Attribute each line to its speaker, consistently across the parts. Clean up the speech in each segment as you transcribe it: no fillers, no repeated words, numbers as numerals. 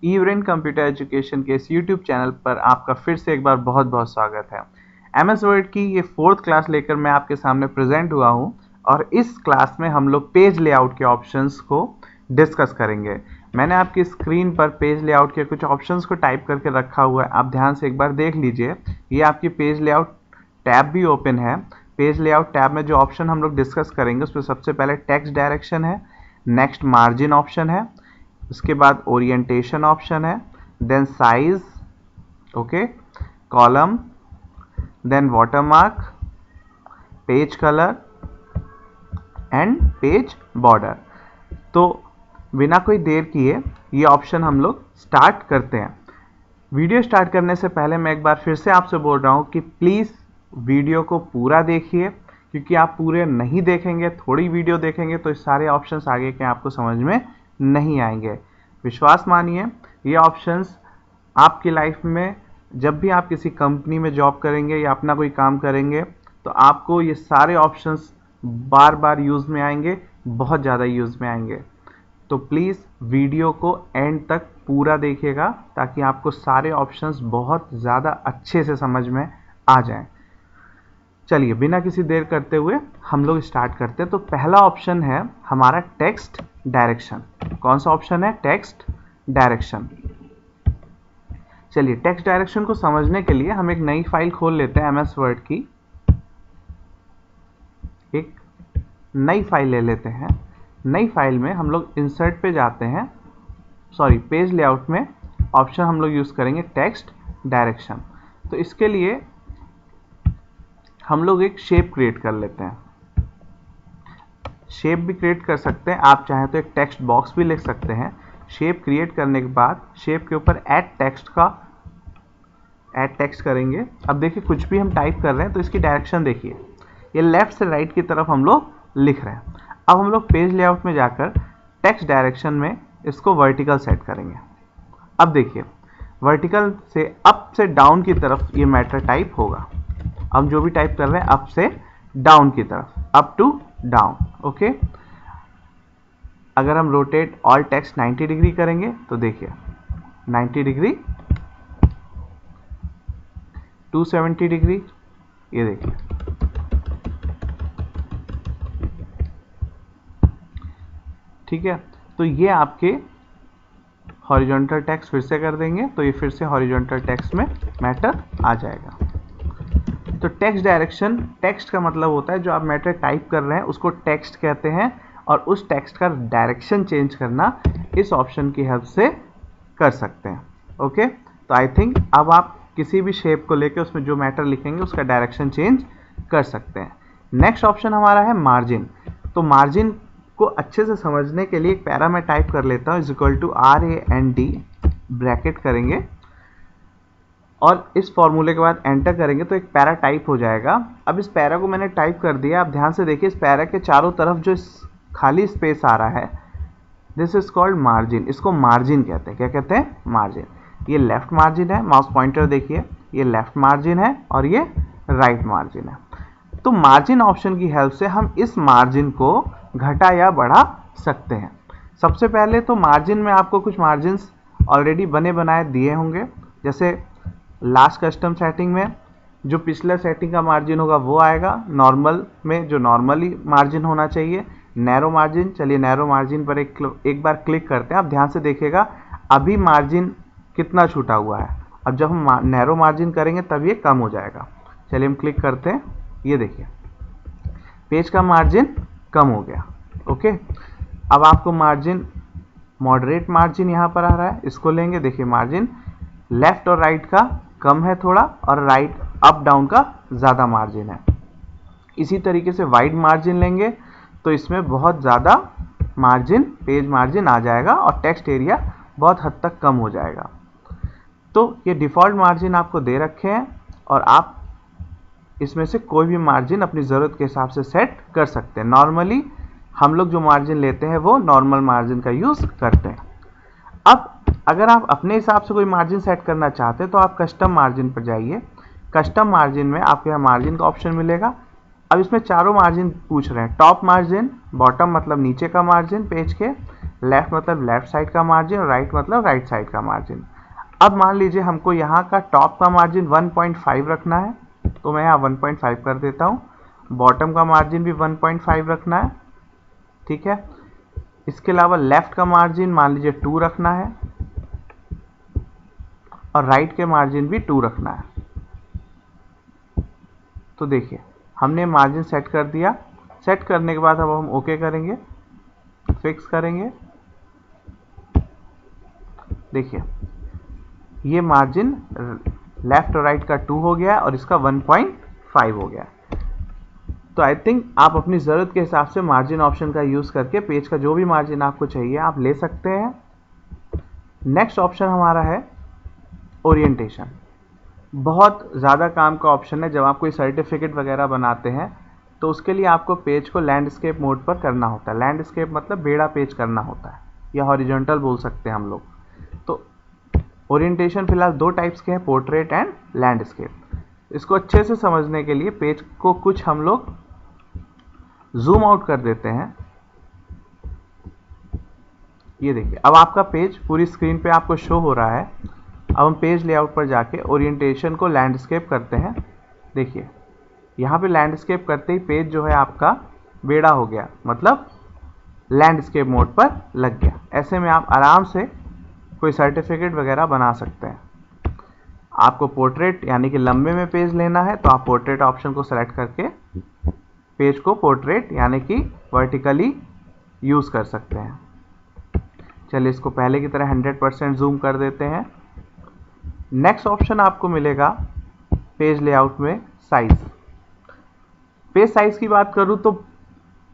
Speaker 1: ई-ब्रेन computer education के इस YouTube channel पर आपका फिर से एक बार बहुत बहुत स्वागत है। एमएस वर्ड की ये 4th क्लास लेकर मैं आपके सामने प्रेजेंट हुआ हूँ और इस क्लास में हम लोग पेज लेआउट के ऑप्शंस को डिस्कस करेंगे। मैंने आपकी स्क्रीन पर पेज लेआउट के कुछ ऑप्शंस को टाइप करके रखा हुआ है, आप ध्यान से एक बार देख लीजिए। ये आपकी पेज लेआउट टैब भी ओपन है। पेज लेआउट टैब में जो ऑप्शन हम लोग डिस्कस करेंगे उसमें सबसे पहले टेक्स्ट डायरेक्शन है, नेक्स्ट मार्जिन ऑप्शन है, उसके बाद ओरिएंटेशन ऑप्शन है, then size, okay, column, then watermark, page colour and page border. तो बिना कोई देर किए ये ऑप्शन हम लोग स्टार्ट करते हैं। वीडियो स्टार्ट करने से पहले मैं एक बार फिर से आपसे बोल रहा हूँ कि प्लीज़ वीडियो को पूरा देखिए, क्योंकि आप पूरे नहीं देखेंगे, थोड़ी वीडियो देखेंगे तो इस सारे ऑप्शंस आगे के आपको समझ में नहीं आएंगे। विश्वास मानिए, ये ऑप्शंस आपकी लाइफ में जब भी आप किसी कंपनी में जॉब करेंगे या अपना कोई काम करेंगे तो आपको ये सारे ऑप्शंस बार बार यूज़ में आएंगे, बहुत ज़्यादा यूज़ में आएंगे। तो प्लीज़ वीडियो को एंड तक पूरा देखिएगा ताकि आपको सारे ऑप्शंस बहुत ज़्यादा अच्छे से समझ में आ जाएं। चलिए बिना किसी देर करते हुए हम लोग स्टार्ट करते हैं। तो पहला ऑप्शन है हमारा टेक्स्ट डायरेक्शन। कौन सा ऑप्शन है? Text direction. चलिए टेक्स्ट डायरेक्शन को समझने के लिए हम एक नई फाइल खोल लेते हैं। एमएस वर्ड की एक नई फाइल ले लेते हैं। नई फाइल में हम लोग इंसर्ट पे जाते हैं, सॉरी पेज लेआउट में ऑप्शन हम लोग यूज़ करेंगे टेक्स्ट डायरेक्शन। तो इसके लिए हम लोग एक शेप क्रिएट कर लेते हैं। शेप भी क्रिएट कर सकते हैं, आप चाहें तो एक टेक्स्ट बॉक्स भी लिख सकते हैं। शेप क्रिएट करने के बाद शेप के ऊपर ऐड टेक्स्ट करेंगे। अब देखिए कुछ भी हम टाइप कर रहे हैं तो इसकी डायरेक्शन देखिए, ये लेफ्ट से राइट की तरफ हम लोग लिख रहे हैं। अब हम लोग पेज लेआउट में जाकर टेक्स्ट डायरेक्शन में इसको वर्टिकल सेट करेंगे। अब देखिए वर्टिकल से अप से डाउन की तरफ ये मैटर टाइप होगा। हम जो भी टाइप कर रहे हैं अप से डाउन की तरफ, अप टू डाउन, ओके। अगर हम रोटेट ऑल टेक्स्ट 90 डिग्री करेंगे तो देखिए 90 डिग्री, 270 डिग्री, ये देखिए। ठीक है, तो ये आपके हॉरिजॉन्टल टेक्स्ट फिर से कर देंगे तो ये फिर से हॉरिजॉन्टल टेक्स्ट में मैटर आ जाएगा। तो टेक्स्ट डायरेक्शन, टेक्स्ट का मतलब होता है जो आप मैटर टाइप कर रहे हैं उसको टेक्स्ट कहते हैं, और उस टेक्स्ट का डायरेक्शन चेंज करना इस ऑप्शन की हेल्प से कर सकते हैं। ओके, तो आई थिंक अब आप किसी भी शेप को लेके उसमें जो मैटर लिखेंगे उसका डायरेक्शन चेंज कर सकते हैं। नेक्स्ट ऑप्शन हमारा है मार्जिन। तो मार्जिन को अच्छे से समझने के लिए एक पैरा मैं टाइप कर लेता हूँ, =RAND ब्रैकेट करेंगे और इस फॉर्मूले के बाद एंटर करेंगे तो एक पैरा टाइप हो जाएगा। अब इस पैरा को मैंने टाइप कर दिया। आप ध्यान से देखिए इस पैरा के चारों तरफ जो खाली स्पेस आ रहा है, दिस इज कॉल्ड मार्जिन। इसको मार्जिन कहते हैं। क्या कहते हैं? मार्जिन। ये लेफ्ट मार्जिन है, माउस पॉइंटर देखिए, ये लेफ्ट मार्जिन है और ये राइट मार्जिन है। तो मार्जिन ऑप्शन की हेल्प से हम इस मार्जिन को घटा या बढ़ा सकते हैं। सबसे पहले तो मार्जिन में आपको कुछ मार्जिन्स ऑलरेडी बने बनाए दिए होंगे, जैसे लास्ट कस्टम सेटिंग में जो पिछले सेटिंग का मार्जिन होगा वो आएगा, नॉर्मल में जो नॉर्मली मार्जिन होना चाहिए, नैरो मार्जिन। चलिए नैरो मार्जिन पर एक बार क्लिक करते हैं। आप ध्यान से देखिएगा अभी मार्जिन कितना छूटा हुआ है। अब जब हम नैरो मार्जिन करेंगे तब ये कम हो जाएगा। चलिए हम क्लिक करते हैं, ये देखिए पेज का मार्जिन कम हो गया। ओके, अब आपको मार्जिन, मॉडरेट मार्जिन यहाँ पर आ रहा है, इसको लेंगे। देखिए मार्जिन लेफ्ट और राइट का कम है थोड़ा, और राइट अप डाउन का ज़्यादा मार्जिन है। इसी तरीके से वाइड मार्जिन लेंगे तो इसमें बहुत ज़्यादा मार्जिन, पेज मार्जिन आ जाएगा और टेक्स्ट एरिया बहुत हद तक कम हो जाएगा। तो ये डिफ़ॉल्ट मार्जिन आपको दे रखे हैं और आप इसमें से कोई भी मार्जिन अपनी ज़रूरत के हिसाब से सेट कर सकते हैं। नॉर्मली हम लोग जो मार्जिन लेते हैं वो नॉर्मल मार्जिन का यूज़ करते हैं। अब अगर आप अपने हिसाब से कोई मार्जिन सेट करना चाहते हैं तो आप कस्टम मार्जिन पर जाइए। कस्टम मार्जिन में आपको यहाँ मार्जिन का ऑप्शन मिलेगा। अब इसमें चारों मार्जिन पूछ रहे हैं, टॉप मार्जिन, बॉटम मतलब नीचे का मार्जिन पेज के, लेफ्ट मतलब लेफ्ट साइड का मार्जिन और राइट मतलब राइट साइड का मार्जिन। अब मान लीजिए हमको यहाँ का टॉप का मार्जिन 1.5 रखना है, तो मैं यहाँ 1.5 कर देता हूँ। बॉटम का मार्जिन भी 1.5 रखना है, ठीक है। इसके अलावा लेफ्ट का मार्जिन मान लीजिए 2 रखना है और राइट के मार्जिन भी 2 रखना है। तो देखिए हमने मार्जिन सेट कर दिया। सेट करने के बाद अब हम ओके करेंगे, फिक्स करेंगे। देखिए ये मार्जिन लेफ्ट और राइट का 2 हो गया और इसका 1.5 हो गया। तो आई थिंक आप अपनी ज़रूरत के हिसाब से मार्जिन ऑप्शन का यूज़ करके पेज का जो भी मार्जिन आपको चाहिए आप ले सकते हैं। नेक्स्ट ऑप्शन हमारा है ओरिएंटेशन। बहुत ज़्यादा काम का ऑप्शन है। जब आप कोई सर्टिफिकेट वगैरह बनाते हैं तो उसके लिए आपको पेज को लैंडस्केप मोड पर करना होता है। लैंडस्केप मतलब बेड़ा पेज करना होता है या हॉरिजॉन्टल बोल सकते हैं हम लोग। तो ओरिएंटेशन फिलहाल 2 टाइप्स के हैं, पोर्ट्रेट एंड लैंडस्केप। इसको अच्छे से समझने के लिए पेज को कुछ हम लोग जूम आउट कर देते हैं। ये देखिए अब आपका पेज पूरी स्क्रीन पे आपको शो हो रहा है। अब हम पेज लेआउट पर जाके ओरिएंटेशन को लैंडस्केप करते हैं। देखिए यहाँ पे लैंडस्केप करते ही पेज जो है आपका बेड़ा हो गया, मतलब लैंडस्केप मोड पर लग गया। ऐसे में आप आराम से कोई सर्टिफिकेट वगैरह बना सकते हैं। आपको पोर्ट्रेट यानी कि लंबे में पेज लेना है तो आप पोर्ट्रेट ऑप्शन को सेलेक्ट करके पेज को पोर्ट्रेट यानी कि वर्टिकली यूज़ कर सकते हैं। चलिए इसको पहले की तरह 100% जूम कर देते हैं। नेक्स्ट ऑप्शन आपको मिलेगा पेज लेआउट में साइज। पेज साइज की बात करूँ तो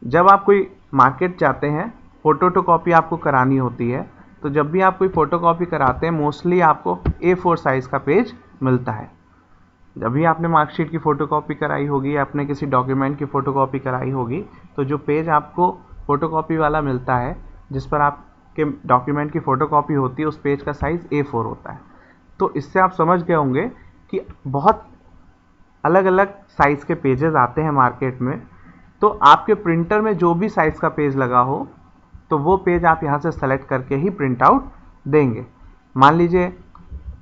Speaker 1: जब आप कोई मार्केट जाते हैं, फोटोकॉपी आपको करानी होती है, तो जब भी आप कोई फोटोकॉपी कराते हैं मोस्टली आपको A4 साइज़ का पेज मिलता है। जब भी आपने मार्कशीट की फ़ोटोकॉपी कराई होगी या अपने किसी डॉक्यूमेंट की फ़ोटोकॉपी कराई होगी तो जो पेज आपको फ़ोटोकॉपी वाला मिलता है जिस पर आपके डॉक्यूमेंट की फ़ोटोकॉपी होती है उस पेज का साइज़ A4 होता है। तो इससे आप समझ गए होंगे कि बहुत अलग अलग साइज़ के पेजेस आते हैं मार्केट में। तो आपके प्रिंटर में जो भी साइज़ का पेज लगा हो तो वो पेज आप यहाँ से सेलेक्ट करके ही प्रिंट आउट देंगे। मान लीजिए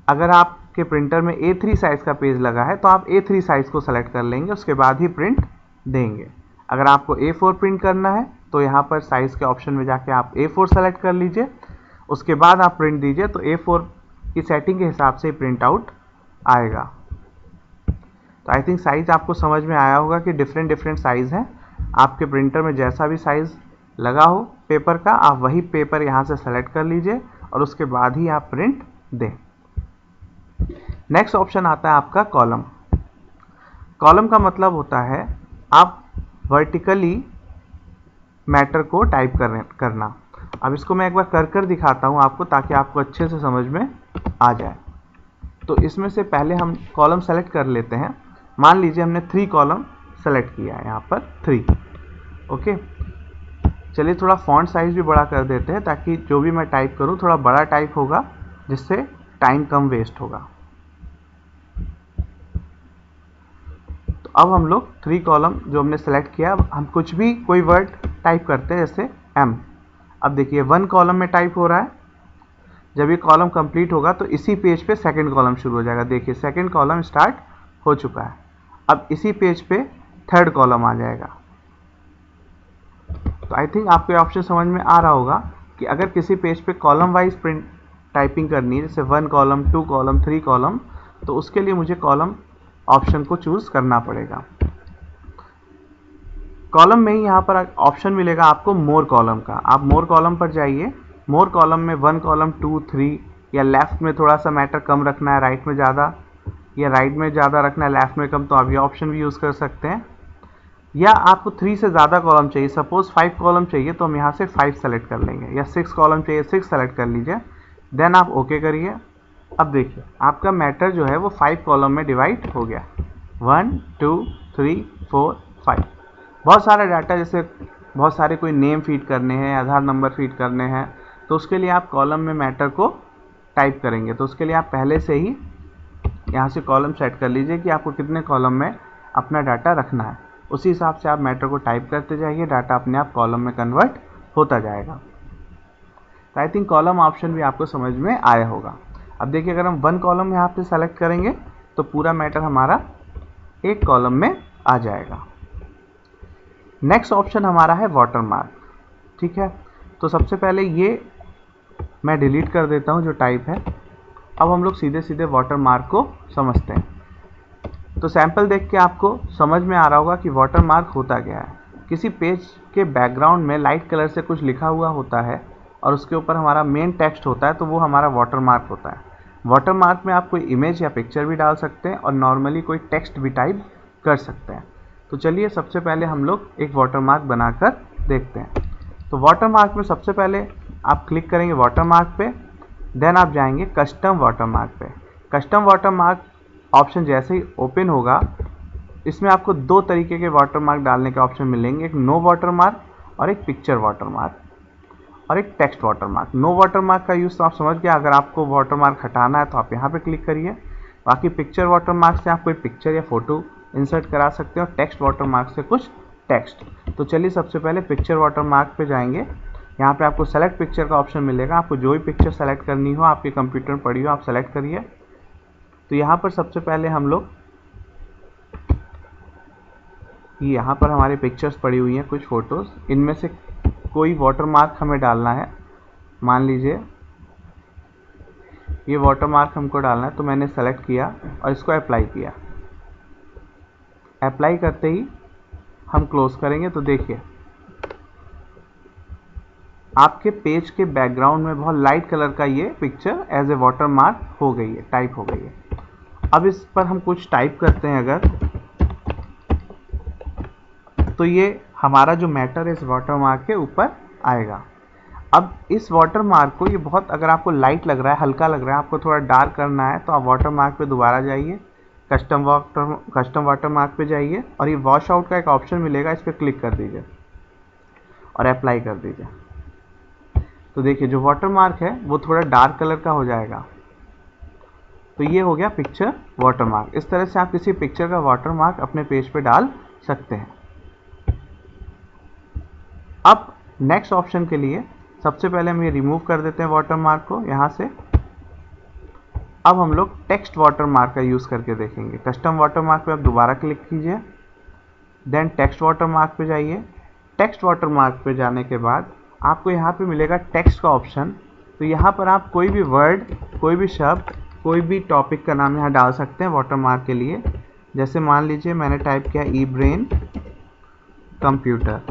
Speaker 1: अगर आपके प्रिंटर में A3 साइज़ का पेज लगा है तो आप A3 साइज़ को सेलेक्ट कर लेंगे, उसके बाद ही प्रिंट देंगे। अगर आपको A4 प्रिंट करना है तो यहाँ पर साइज़ के ऑप्शन में जाके आप A4 सेलेक्ट कर लीजिए, उसके बाद आप प्रिंट दीजिए तो A4 की सेटिंग के हिसाब से प्रिंट आउट आएगा। तो आई थिंक साइज़ आपको समझ में आया होगा कि डिफरेंट साइज़ हैं। आपके प्रिंटर में जैसा भी साइज़ लगा हो पेपर का आप वही पेपर यहाँ से सेलेक्ट कर लीजिए और उसके बाद ही आप प्रिंट दें। नेक्स्ट ऑप्शन आता है आपका कॉलम। कॉलम का मतलब होता है आप वर्टिकली मैटर को टाइप करना। अब इसको मैं एक बार कर दिखाता हूँ आपको ताकि आपको अच्छे से समझ में आ जाए। तो इसमें से पहले हम कॉलम सेलेक्ट कर लेते हैं। मान लीजिए हमने 3 कॉलम सेलेक्ट किया है, यहाँ पर 3। ओके, चलिए थोड़ा फॉन्ट साइज भी बड़ा कर देते हैं ताकि जो भी मैं टाइप करूँ थोड़ा बड़ा टाइप होगा जिससे टाइम कम वेस्ट होगा। तो अब हम लोग 3 कॉलम जो हमने सेलेक्ट किया, अब हम कुछ भी कोई वर्ड टाइप करते हैं जैसे M। अब देखिए 1 कॉलम में टाइप हो रहा है। जब ये कॉलम कंप्लीट होगा तो इसी पेज पे सेकंड कॉलम शुरू हो जाएगा। देखिए सेकंड कॉलम स्टार्ट हो चुका है। अब इसी पेज पे थर्ड कॉलम आ जाएगा। तो आई थिंक आपको ये ऑप्शन समझ में आ रहा होगा कि अगर किसी पेज पे कॉलम वाइज प्रिंट टाइपिंग करनी है जैसे 1 कॉलम 2 कॉलम 3 कॉलम, तो उसके लिए मुझे कॉलम ऑप्शन को चूज करना पड़ेगा। कॉलम में ही यहाँ पर ऑप्शन मिलेगा आपको मोर कॉलम का। आप मोर कॉलम पर जाइए। मोर कॉलम में 1 कॉलम 2 3 या लेफ्ट में थोड़ा सा मैटर कम रखना है, राइट में ज़्यादा, या राइट में ज़्यादा रखना है लेफ्ट में कम, तो आप ये ऑप्शन भी यूज़ कर सकते हैं। या आपको 3 से ज़्यादा कॉलम चाहिए, सपोज 5 कॉलम चाहिए तो हम यहाँ से 5 सेलेक्ट कर लेंगे, या 6 कॉलम चाहिए 6 सेलेक्ट कर लीजिए। देन आप ओके करिए। अब देखिए आपका मैटर जो है वो 5 कॉलम में डिवाइड हो गया। 1 2 3 4 5। बहुत सारा डाटा, जैसे बहुत सारे कोई नेम फीड करने हैं, आधार नंबर फीड करने हैं, तो उसके लिए आप कॉलम में मैटर को टाइप करेंगे। तो उसके लिए आप पहले से ही यहाँ से कॉलम सेट कर लीजिए कि आपको कितने कॉलम में अपना डाटा रखना है। उसी हिसाब से आप मैटर को टाइप करते जाइए, डाटा अपने आप कॉलम में कन्वर्ट होता जाएगा। तो आई थिंक कॉलम ऑप्शन भी आपको समझ में आया होगा। अब देखिए अगर हम 1 कॉलम यहाँ पे सेलेक्ट करेंगे तो पूरा मैटर हमारा एक कॉलम में आ जाएगा। नेक्स्ट ऑप्शन हमारा है वाटरमार्क। ठीक है, तो सबसे पहले ये मैं डिलीट कर देता हूँ जो टाइप है। अब हम लोग सीधे सीधे वाटरमार्क को समझते हैं। तो सैंपल देख के आपको समझ में आ रहा होगा कि वाटरमार्क होता क्या है। किसी पेज के बैकग्राउंड में लाइट कलर से कुछ लिखा हुआ होता है और उसके ऊपर हमारा मेन टेक्स्ट होता है, तो वो हमारा वाटरमार्क होता है। वाटरमार्क में आप कोई इमेज या पिक्चर भी डाल सकते हैं और नॉर्मली कोई टेक्स्ट भी टाइप कर सकते हैं। तो चलिए सबसे पहले हम लोग एक वाटरमार्क बनाकर देखते हैं। तो वाटरमार्क में सबसे पहले आप क्लिक करेंगे वाटरमार्क पे, देन आप जाएंगे कस्टम वाटरमार्क पे। कस्टम वाटरमार्क ऑप्शन जैसे ही ओपन होगा, इसमें आपको 2 तरीके के वाटरमार्क डालने के ऑप्शन मिलेंगे, एक नो वाटरमार्क और एक पिक्चर वाटरमार्क और एक टेक्स्ट वाटरमार्क। नो वाटरमार्क का यूज़ तो आप समझ गए, अगर आपको वाटरमार्क हटाना है तो आप यहाँ पे क्लिक करिए। बाकी पिक्चर वाटरमार्क से आप कोई पिक्चर या फोटो इंसर्ट करा सकते हो, टेक्स्ट वाटरमार्क से कुछ टेक्स्ट। तो चलिए सबसे पहले पिक्चर वाटरमार्क पे जाएंगे। यहाँ पे आपको सेलेक्ट पिक्चर का ऑप्शन मिलेगा, आपको जो भी पिक्चर सेलेक्ट करनी हो, आपके कंप्यूटर में पड़ी हो, आप सेलेक्ट करिए। तो यहाँ पर सबसे पहले हम लोग, यहाँ पर हमारी पिक्चर्स पड़ी हुई हैं कुछ फ़ोटोज़, इनमें से कोई वाटरमार्क हमें डालना है। मान लीजिए ये वाटरमार्क हमको डालना है, तो मैंने सेलेक्ट किया और इसको अप्लाई किया। अप्लाई करते ही हम क्लोज करेंगे तो देखिए आपके पेज के बैकग्राउंड में बहुत लाइट कलर का ये पिक्चर एज ए वाटरमार्क हो गई है, टाइप हो गई है। अब इस पर हम कुछ टाइप करते हैं अगर, तो ये हमारा जो मैटर है इस वाटरमार्क के ऊपर आएगा। अब इस वाटरमार्क को, ये बहुत अगर आपको लाइट लग रहा है, हल्का लग रहा है, आपको थोड़ा डार्क करना है, तो आप वाटरमार्क पे दोबारा जाइए, कस्टम वाटरमार्क पे जाइए और ये वॉश आउट का एक ऑप्शन मिलेगा, इस पर क्लिक कर दीजिए और अप्लाई कर दीजिए। तो देखिए जो वाटरमार्क है वो थोड़ा डार्क कलर का हो जाएगा। तो ये हो गया पिक्चर वाटरमार्क। इस तरह से आप किसी पिक्चर का वाटरमार्क अपने पेज पे डाल सकते हैं। अब नेक्स्ट ऑप्शन के लिए सबसे पहले हम ये रिमूव कर देते हैं वाटरमार्क को यहाँ से। अब हम लोग टेक्स्ट वाटरमार्क का यूज़ करके देखेंगे। कस्टम वाटरमार्क पे आप दोबारा क्लिक कीजिए, देन टेक्स्ट वाटरमार्क पे जाइए। टेक्स्ट वाटरमार्क पे जाने के बाद आपको यहाँ पे मिलेगा टेक्स्ट का ऑप्शन। तो यहाँ पर आप कोई भी वर्ड, कोई भी शब्द, कोई भी टॉपिक का नाम यहाँ डाल सकते हैं वाटरमार्क के लिए। जैसे मान लीजिए मैंने टाइप किया ई ब्रेन कंप्यूटर।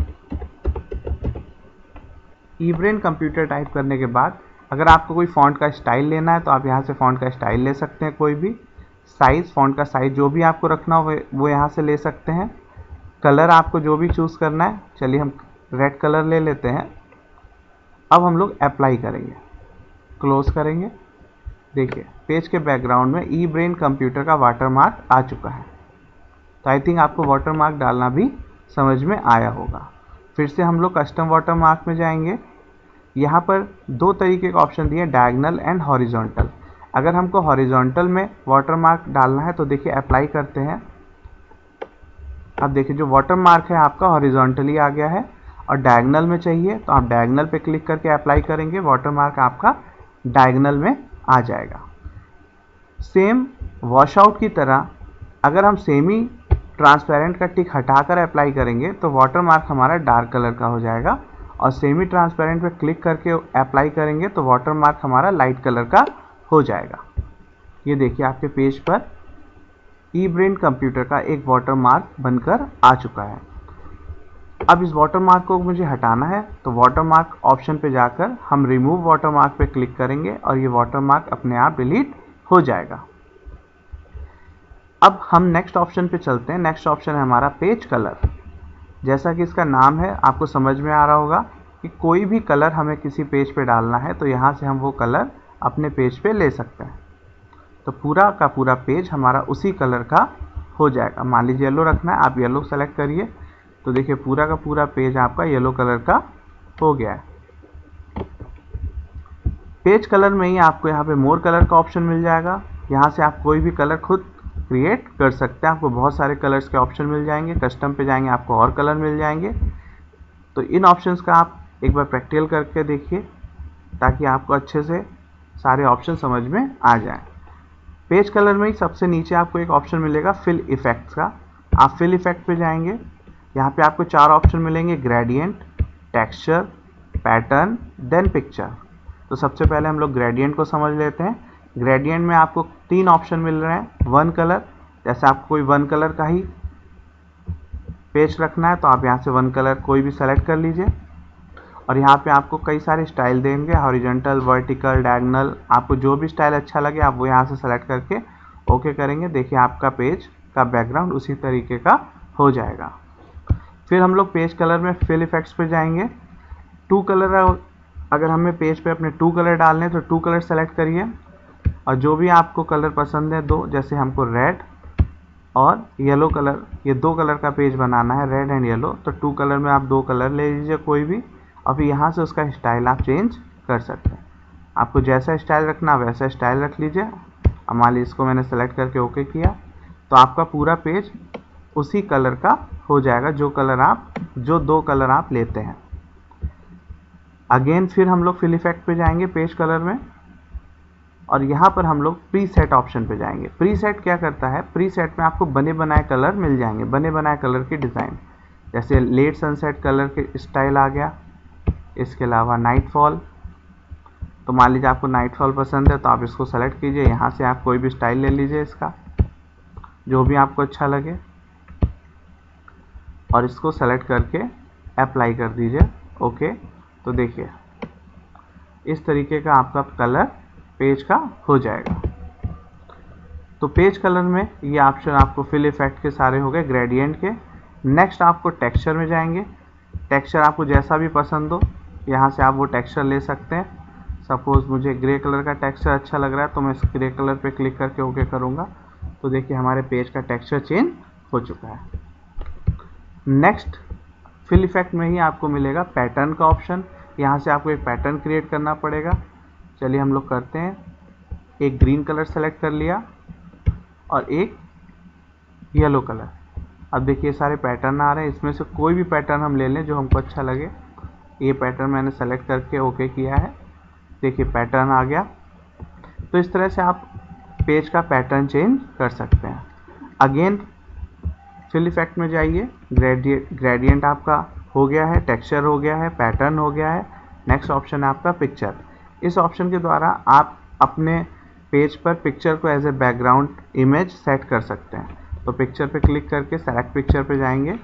Speaker 1: ई ब्रेन कंप्यूटर टाइप करने के बाद अगर आपको कोई फ़ॉन्ट का स्टाइल लेना है तो आप यहाँ से फ़ॉन्ट का स्टाइल ले सकते हैं। कोई भी साइज़, फ़ॉन्ट का साइज़ जो भी आपको रखना हो वो यहाँ से ले सकते हैं। कलर आपको जो भी चूज़ करना है, चलिए हम रेड कलर ले लेते हैं। अब हम लोग अप्लाई करेंगे, क्लोज करेंगे। देखिए पेज के बैकग्राउंड में ई ब्रेन कंप्यूटर का वाटरमार्क आ चुका है। तो आई थिंक आपको वाटरमार्क डालना भी समझ में आया होगा। फिर से हम लोग कस्टम वाटरमार्क में जाएंगे। यहाँ पर 2 तरीके का ऑप्शन दिए, डायगोनल एंड हॉरिजॉन्टल। अगर हमको हॉरिजॉन्टल में वाटरमार्क डालना है तो देखिए अप्लाई करते हैं। अब देखिए जो वाटरमार्क है आपका हॉरिजॉन्टली आ गया है, और डायगोनल में चाहिए तो आप डायगोनल पे क्लिक करके अप्लाई करेंगे, वाटरमार्क आपका डायगोनल में आ जाएगा। सेम वॉश आउट की तरह अगर हम सेमी ट्रांसपेरेंट का टिक हटाकर अप्लाई करेंगे तो वाटरमार्क हमारा डार्क कलर का हो जाएगा, और सेमी ट्रांसपेरेंट पे क्लिक करके अप्लाई करेंगे तो वाटरमार्क हमारा लाइट कलर का हो जाएगा। ये देखिए आपके पेज पर ई ब्रेन कंप्यूटर का एक वाटरमार्क बनकर आ चुका है। अब इस वाटरमार्क को मुझे हटाना है तो वाटरमार्क ऑप्शन पे जाकर हम रिमूव वाटरमार्क पे क्लिक करेंगे और ये वाटरमार्क अपने आप डिलीट हो जाएगा। अब हम नेक्स्ट ऑप्शन पे चलते हैं। नेक्स्ट ऑप्शन है हमारा पेज कलर। जैसा कि इसका नाम है, आपको समझ में आ रहा होगा कि कोई भी कलर हमें किसी पेज पे डालना है तो यहाँ से हम वो कलर अपने पेज पे ले सकते हैं। तो पूरा का पूरा पेज हमारा उसी कलर का हो जाएगा। मान लीजिए येलो रखना है, आप येलो सेलेक्ट करिए। तो देखिए पूरा का पूरा पेज आपका येलो कलर का हो गया है। पेज कलर में ही आपको यहाँ पे मोर कलर का ऑप्शन मिल जाएगा। यहाँ से आप कोई भी कलर खुद क्रिएट कर सकते हैं। आपको बहुत सारे कलर्स के ऑप्शन मिल जाएंगे। कस्टम पे जाएंगे आपको और कलर मिल जाएंगे। तो इन ऑप्शंस का आप एक बार प्रैक्टिकल करके देखिए। ताकि आपको अच्छे से सारे ऑप्शन समझ में आ जाए। पेज कलर में ही सबसे नीचे आपको एक ऑप्शन मिलेगा फिल इफेक्ट्स का। आप फिल इफेक्ट पे जाएंगे, यहाँ पे आपको 4 ऑप्शन मिलेंगे, gradient, texture, pattern, then picture. तो सबसे पहले हम लोग ग्रेडियंट को समझ लेते हैं। ग्रेडियंट में आपको 3 ऑप्शन मिल रहे हैं। वन कलर, जैसे आपको कोई वन कलर का ही पेज रखना है तो आप यहाँ से वन कलर कोई भी सेलेक्ट कर लीजिए। और यहाँ पे आपको कई सारे स्टाइल देंगे, हॉरिजॉन्टल, वर्टिकल, डायगोनल, आपको जो भी स्टाइल अच्छा लगे आप वो यहाँ से सेलेक्ट करके ओके करेंगे। देखिए आपका पेज का बैकग्राउंड उसी तरीके का हो जाएगा। फिर हम लोग पेज कलर में फिल इफेक्ट्स पे जाएंगे। 2 कलर, अगर हमें पेज पे अपने 2 कलर डालने हैं तो 2 कलर सेलेक्ट करिए और जो भी आपको कलर पसंद है दो, जैसे हमको रेड और येलो कलर, ये 2 कलर का पेज बनाना है, रेड एंड येलो, तो 2 कलर में आप 2 कलर ले लीजिए कोई भी। और फिर यहाँ से उसका स्टाइल आप चेंज कर सकते हैं। आपको जैसा स्टाइल रखना वैसा स्टाइल रख लीजिए। अब मान लीजिए इसको मैंने सेलेक्ट करके ओके किया तो आपका पूरा पेज उसी कलर का हो जाएगा जो 2 कलर आप लेते हैं। अगेन फिर हम लोग फिल इफेक्ट पे जाएंगे पेज कलर में और यहाँ पर हम लोग प्रीसेट ऑप्शन पे जाएंगे। प्रीसेट क्या करता है, प्रीसेट में आपको बने बनाए कलर मिल जाएंगे, बने बनाए कलर की डिज़ाइन, जैसे लेट सनसेट कलर के स्टाइल आ गया। इसके अलावा नाइटफॉल, तो मान लीजिए आपको नाइटफॉल पसंद है तो आप इसको सेलेक्ट कीजिए, यहाँ से आप कोई भी स्टाइल ले लीजिए इसका जो भी आपको अच्छा लगे और इसको सेलेक्ट करके अप्लाई कर दीजिए ओके। तो देखिए इस तरीके का आपका कलर पेज का हो जाएगा। तो पेज कलर में ये ऑप्शन आपको फिल इफेक्ट के सारे हो गए, ग्रेडियंट के। नेक्स्ट आपको टेक्सचर में जाएंगे। टेक्सचर आपको जैसा भी पसंद हो यहाँ से आप वो टेक्सचर ले सकते हैं। सपोज मुझे ग्रे कलर का टेक्सचर अच्छा लग रहा है तो मैं इस ग्रे कलर पे क्लिक करके ओके करूँगा। तो देखिए हमारे पेज का टेक्सचर चेंज हो चुका है। नेक्स्ट फिल इफेक्ट में ही आपको मिलेगा पैटर्न का ऑप्शन। यहाँ से आपको एक पैटर्न क्रिएट करना पड़ेगा। चलिए हम लोग करते हैं। एक ग्रीन कलर सेलेक्ट कर लिया और एक येलो कलर। अब देखिए सारे पैटर्न आ रहे हैं, इसमें से कोई भी पैटर्न हम ले लें जो हमको अच्छा लगे। ये पैटर्न मैंने सेलेक्ट करके ओके किया है, देखिए पैटर्न आ गया। तो इस तरह से आप पेज का पैटर्न चेंज कर सकते हैं। अगेन फिल इफेक्ट में जाइए, ग्रेडियंट आपका हो गया है, टेक्सचर हो गया है, पैटर्न हो गया है। नेक्स्ट ऑप्शन है आपका पिक्चर। इस ऑप्शन के द्वारा आप अपने पेज पर पिक्चर को as a background image set कर सकते हैं। तो पिक्चर पे क्लिक करके सेलेक्ट पिक्चर पे जाएंगे।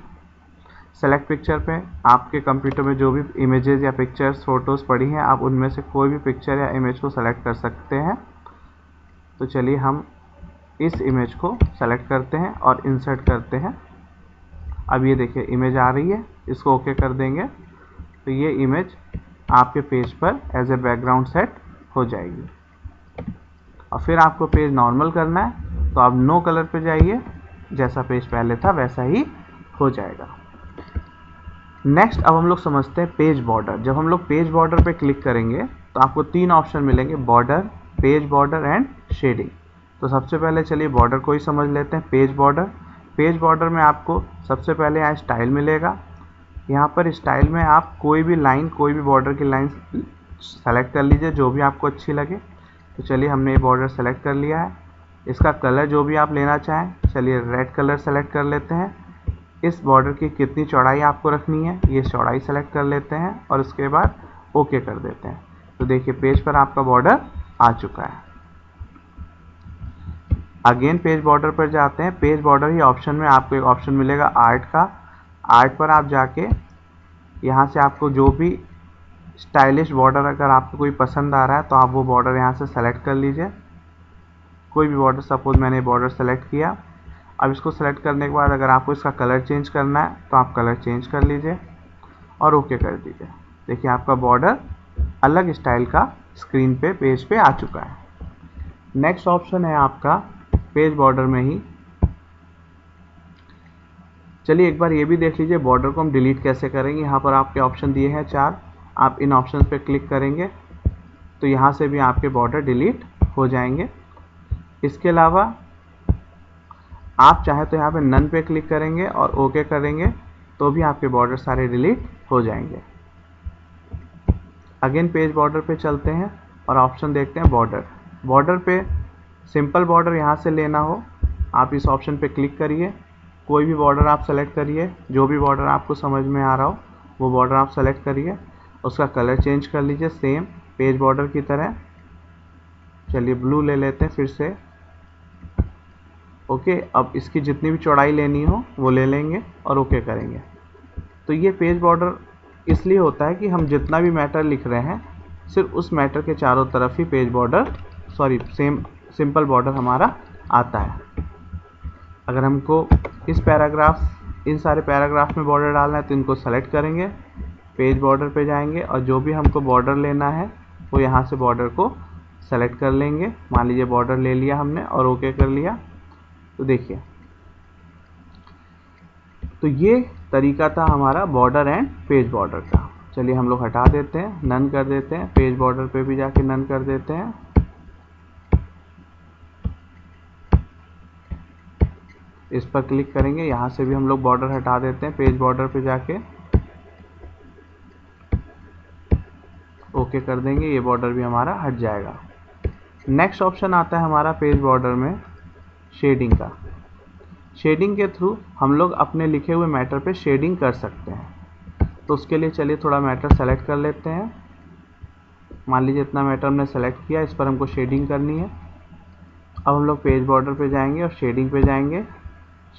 Speaker 1: सेलेक्ट पिक्चर पे आपके कंप्यूटर में जो भी इमेजेस या पिक्चर्स फोटोज़ पड़ी हैं आप उनमें से कोई भी पिक्चर या इमेज को सेलेक्ट कर सकते हैं। तो चलिए हम इस इमेज को सेलेक्ट करते हैं और इंसर्ट करते हैं। अब ये देखिए इमेज आ रही है, इसको ओके कर देंगे तो ये इमेज आपके पेज पर एज ए बैकग्राउंड सेट हो जाएगी। और फिर आपको पेज नॉर्मल करना है तो आप नो कलर पे जाइए, जैसा पेज पहले था वैसा ही हो जाएगा। नेक्स्ट अब हम लोग समझते हैं पेज बॉर्डर। जब हम लोग पेज बॉर्डर पे क्लिक करेंगे तो आपको 3 ऑप्शन मिलेंगे, border, page border and shading. तो सबसे पहले चलिए बॉर्डर को ही समझ लेते हैं, पेज बॉर्डर। पेज बॉर्डर में आपको सबसे पहले यहाँ स्टाइल मिलेगा। यहाँ पर स्टाइल में आप कोई भी लाइन, कोई भी बॉर्डर की लाइन सेलेक्ट कर लीजिए जो भी आपको अच्छी लगे। तो चलिए हमने ये बॉर्डर सेलेक्ट कर लिया है। इसका कलर जो भी आप लेना चाहें, चलिए रेड कलर सेलेक्ट कर लेते हैं। इस बॉर्डर की कितनी चौड़ाई आपको रखनी है ये चौड़ाई सेलेक्ट कर लेते हैं और उसके बाद ओके कर देते हैं। तो देखिए पेज पर आपका बॉर्डर आ चुका है। अगेन पेज बॉर्डर पर जाते हैं। पेज बॉर्डर ही ऑप्शन में आपको एक ऑप्शन मिलेगा आर्ट का। आर्ट पर आप जाके यहाँ से आपको जो भी स्टाइलिश बॉर्डर अगर आपको कोई पसंद आ रहा है तो आप वो बॉर्डर यहाँ से सेलेक्ट कर लीजिए। कोई भी बॉर्डर, सपोज मैंने बॉर्डर सेलेक्ट किया। अब इसको सेलेक्ट करने के बाद अगर आपको इसका कलर चेंज करना है तो आप कलर चेंज कर लीजिए और ओके कर दीजिए। देखिए आपका बॉर्डर अलग स्टाइल का स्क्रीन पे पेज पे आ चुका है। नेक्स्ट ऑप्शन है आपका पेज बॉर्डर में ही। चलिए एक बार ये भी देख लीजिए बॉर्डर को हम डिलीट कैसे करेंगे। यहाँ पर आपके ऑप्शन दिए हैं 4, आप इन ऑप्शन पे क्लिक करेंगे तो यहाँ से भी आपके बॉर्डर डिलीट हो जाएंगे। इसके अलावा आप चाहे तो यहाँ पे नन पे क्लिक करेंगे और ओके करेंगे तो भी आपके बॉर्डर सारे डिलीट हो जाएंगे। अगेन पेज बॉर्डर पे चलते हैं और ऑप्शन देखते हैं बॉर्डर। बॉर्डर पे सिंपल बॉर्डर यहाँ से लेना हो आप इस ऑप्शन पे क्लिक करिए, कोई भी बॉर्डर आप सेलेक्ट करिए, जो भी बॉर्डर आपको समझ में आ रहा हो वो बॉर्डर आप सेलेक्ट करिए, उसका कलर चेंज कर लीजिए सेम पेज बॉर्डर की तरह। चलिए ब्लू ले लेते हैं फिर से। ओके, अब इसकी जितनी भी चौड़ाई लेनी हो वो ले लेंगे और ओके करेंगे। तो ये पेज बॉर्डर इसलिए होता है कि हम जितना भी मैटर लिख रहे हैं सिर्फ उस मैटर के चारों तरफ ही पेज बॉर्डर सिंपल बॉर्डर हमारा आता है। अगर हमको इन सारे पैराग्राफ में बॉर्डर डालना है तो इनको सेलेक्ट करेंगे, पेज बॉर्डर पे जाएंगे और जो भी हमको बॉर्डर लेना है वो यहाँ से बॉर्डर को सेलेक्ट कर लेंगे। मान लीजिए बॉर्डर ले लिया हमने और ओके कर लिया। तो देखिए, तो ये तरीका था हमारा बॉर्डर एंड पेज बॉर्डर का। चलिए हम लोग हटा देते हैं, नन कर देते हैं, पेज बॉर्डर पे भी जाके नन कर देते हैं। इस पर क्लिक करेंगे, यहाँ से भी हम लोग बॉर्डर हटा देते हैं, पेज बॉर्डर पे जाके ओके कर देंगे, ये बॉर्डर भी हमारा हट जाएगा। नेक्स्ट ऑप्शन आता है हमारा पेज बॉर्डर में शेडिंग का। शेडिंग के थ्रू हम लोग अपने लिखे हुए मैटर पे शेडिंग कर सकते हैं। तो उसके लिए चलिए थोड़ा मैटर सेलेक्ट कर लेते हैं। मान लीजिए इतना मैटर हमने सेलेक्ट किया, इस पर हमको शेडिंग करनी है। अब हम लोग पेज बॉर्डर पे जाएंगे और शेडिंग पे जाएंगे।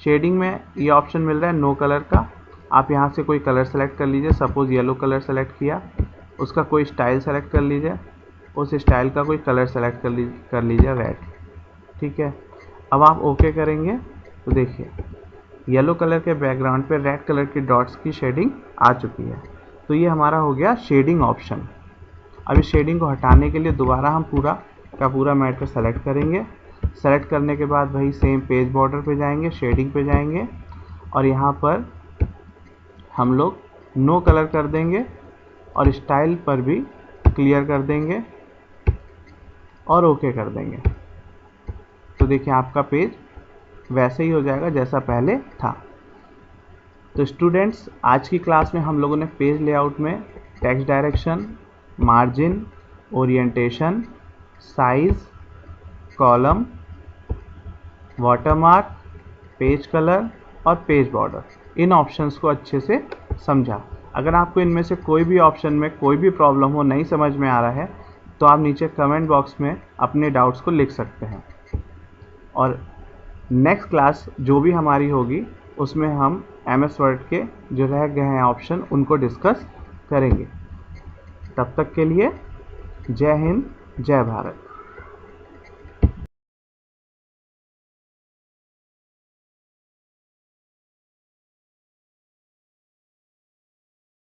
Speaker 1: शेडिंग में ये ऑप्शन मिल रहा है नो कलर का। आप यहाँ से कोई कलर सेलेक्ट कर लीजिए, सपोज येलो कलर सेलेक्ट किया, उसका कोई स्टाइल सेलेक्ट कर लीजिए, उस स्टाइल का कोई कलर सेलेक्ट कर लीजिए रेड। ठीक है, अब आप ओके करेंगे तो देखिए येलो कलर के बैकग्राउंड पे रेड कलर की डॉट्स की शेडिंग आ चुकी है। तो ये हमारा हो गया शेडिंग ऑप्शन। अब इस शेडिंग को हटाने के लिए दोबारा हम पूरा का पूरा मैटर सेलेक्ट करेंगे। सेलेक्ट करने के बाद वही सेम पेज बॉर्डर पे जाएंगे, शेडिंग पे जाएंगे और यहाँ पर हम लोग नो कलर कर देंगे और स्टाइल पर भी क्लियर कर देंगे और ओके कर देंगे। तो देखिए आपका पेज वैसे ही हो जाएगा जैसा पहले था। तो स्टूडेंट्स, आज की क्लास में हम लोगों ने पेज लेआउट में text direction, margin, orientation, size, column, watermark, page colour और पेज बॉर्डर इन ऑप्शंस को अच्छे से समझा। अगर आपको इनमें से कोई भी ऑप्शन में कोई भी प्रॉब्लम हो, नहीं समझ में आ रहा है, तो आप नीचे कमेंट बॉक्स में अपने डाउट्स को लिख सकते हैं। और नेक्स्ट क्लास जो भी हमारी होगी उसमें हम MS वर्ड के जो रह गए हैं ऑप्शन उनको डिस्कस करेंगे। तब तक के लिए जय हिंद, जय भारत।